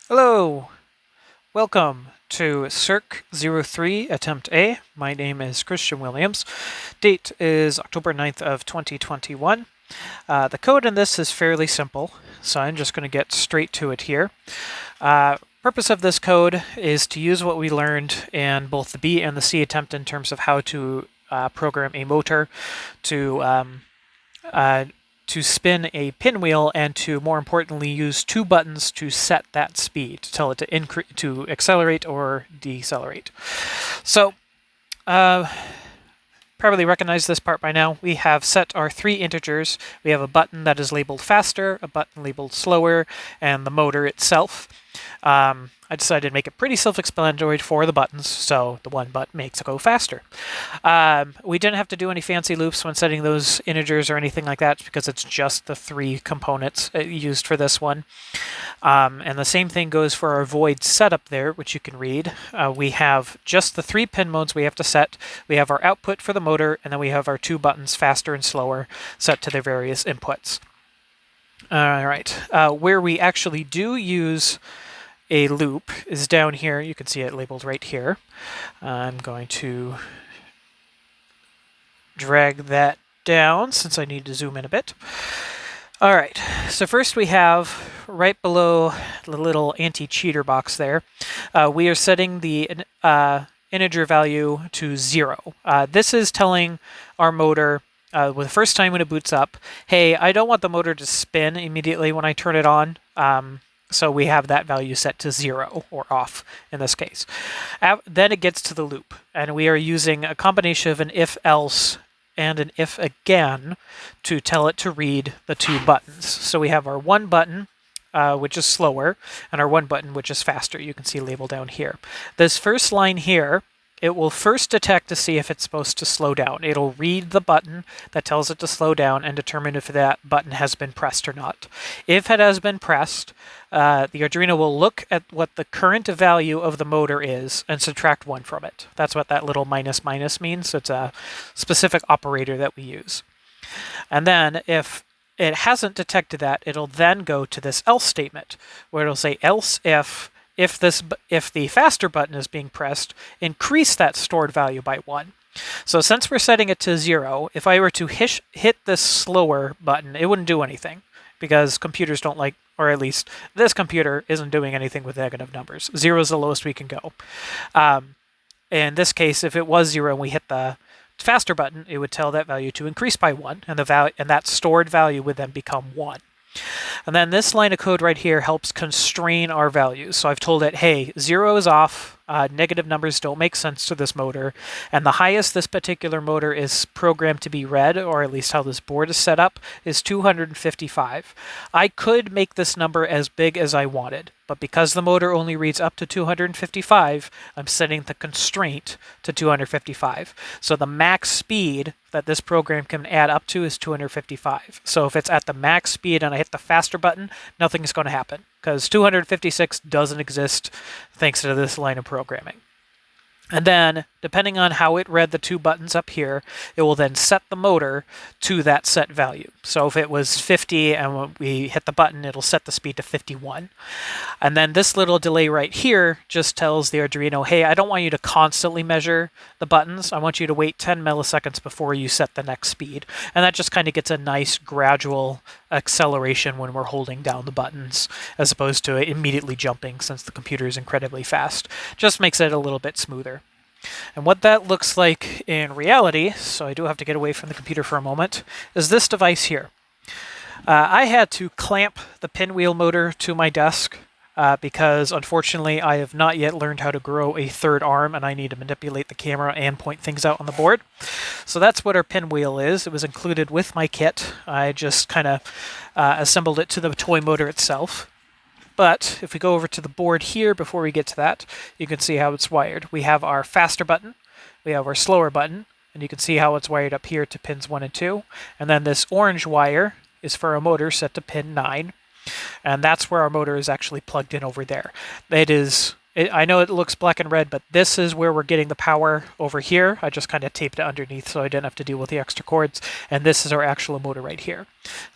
Hello, welcome to Circ03 Attempt A. My name is Christian Williams. Date is October 9th of 2021. The code in this is fairly simple, so I'm just going to get straight to it here. Purpose of this code is to use what we learned in both the B and the C attempt in terms of how to program a motor to spin a pinwheel and to, more importantly, use two buttons to set that speed, to tell it to accelerate or decelerate. So, probably recognize this part by now. We have set our three integers. We have a button that is labeled faster, a button labeled slower, and the motor itself. I decided to make it pretty self-explanatory for the buttons, so the one button makes it go faster. We didn't have to do any fancy loops when setting those integers or anything like that because it's just the three components used for this one. And the same thing goes for our void setup there, which you can read. We have just the three pin modes we have to set. We have our output for the motor, and then we have our two buttons, faster and slower, set to their various inputs. All right, where we actually do use a loop is down here. You can see it labeled right here. I'm going to drag that down since I need to zoom in a bit. All right, so first we have right below the little anti-cheater box there, we are setting the integer value to 0. This is telling our motor the first time when it boots up, hey, I don't want the motor to spin immediately when I turn it on. So we have that value set to 0, or off in this case. Then it gets to the loop, and we are using a combination of an if-else and an if-again to tell it to read the two buttons. So we have our one button, which is slower, and our one button, which is faster. You can see labeled down here. This first line here, it will first detect to see if it's supposed to slow down. It'll read the button that tells it to slow down and determine if that button has been pressed or not. If it has been pressed, the Arduino will look at what the current value of the motor is and subtract 1 from it. That's what that little minus minus means. It's a specific operator that we use. And then if it hasn't detected that, it'll then go to this else statement, where it'll say else if the faster button is being pressed, increase that stored value by 1. So since we're setting it to 0, if I were to hit this slower button, it wouldn't do anything because computers don't like, or at least this computer isn't doing anything with negative numbers. 0 is the lowest we can go. In this case, if it was 0 and we hit the faster button, it would tell that value to increase by 1, and that stored value would then become 1. And then this line of code right here helps constrain our values. So I've told it, hey, 0 is off, negative numbers don't make sense to this motor, and the highest this particular motor is programmed to be read, or at least how this board is set up, is 255. I could make this number as big as I wanted, but because the motor only reads up to 255, I'm setting the constraint to 255. So the max speed that this program can add up to is 255. So if it's at the max speed and I hit the faster button, nothing is going to happen because 256 doesn't exist thanks to this line of programming. And then, depending on how it read the two buttons up here, it will then set the motor to that set value. So if it was 50 and when we hit the button, it'll set the speed to 51. And then this little delay right here just tells the Arduino, hey, I don't want you to constantly measure the buttons. I want you to wait 10 milliseconds before you set the next speed. And that just kind of gets a nice gradual acceleration when we're holding down the buttons, as opposed to immediately jumping since the computer is incredibly fast. Just makes it a little bit smoother. And what that looks like in reality, so I do have to get away from the computer for a moment, is this device here. I had to clamp the pinwheel motor to my desk because unfortunately I have not yet learned how to grow a third arm and I need to manipulate the camera and point things out on the board. So that's what our pinwheel is. It was included with my kit. I just kind of assembled it to the toy motor itself. But if we go over to the board here before we get to that, you can see how it's wired. We have our faster button, we have our slower button, and you can see how it's wired up here to pins 1 and 2. And then this orange wire is for a motor set to pin 9. And that's where our motor is actually plugged in over there. It is I know it looks black and red, but this is where we're getting the power over here. I just kind of taped it underneath so I didn't have to deal with the extra cords. And this is our actual motor right here.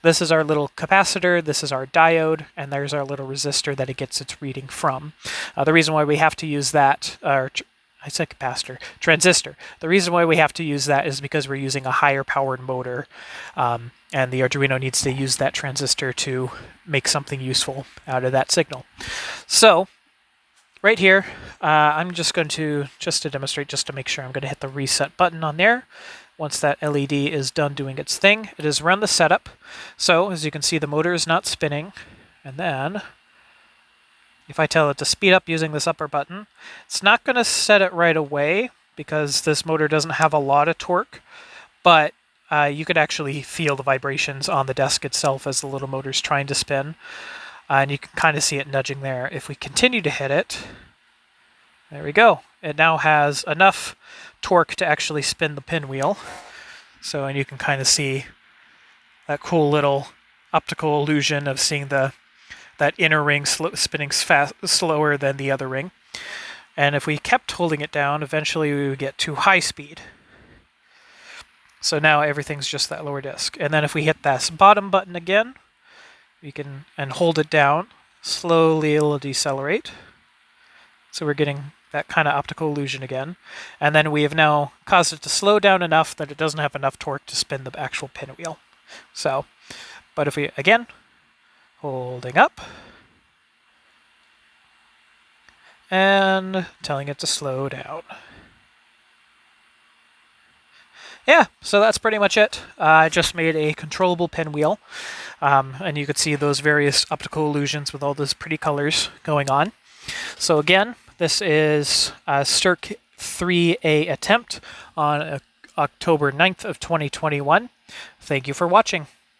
This is our little capacitor, this is our diode, and there's our little resistor that it gets its reading from. The reason why we have to use that, I said capacitor, transistor. The reason why we have to use that is because we're using a higher powered motor, and the Arduino needs to use that transistor to make something useful out of that signal. So right here, I'm just going to, just to demonstrate, just to make sure, I'm going to hit the reset button on there. Once that LED is done doing its thing, it has run the setup. So as you can see, the motor is not spinning. And then if I tell it to speed up using this upper button, it's not going to set it right away because this motor doesn't have a lot of torque, but you could actually feel the vibrations on the desk itself as the little motor's trying to spin. And you can kind of see it nudging there. If we continue to hit it, there we go. It now has enough torque to actually spin the pinwheel. So, and you can kind of see that cool little optical illusion of seeing that inner ring spinning slower than the other ring. And if we kept holding it down, eventually we would get to high speed. So now everything's just that lower disc. And then if we hit that bottom button again, we can, and hold it down, slowly it'll decelerate. So we're getting that kind of optical illusion again. And then we have now caused it to slow down enough that it doesn't have enough torque to spin the actual pinwheel. So, but if we, again, holding up, and telling it to slow down. Yeah, so that's pretty much it. I just made a controllable pinwheel, and you could see those various optical illusions with all those pretty colors going on. So again, this is Circ03 A Attempt on October 9th of 2021. Thank you for watching.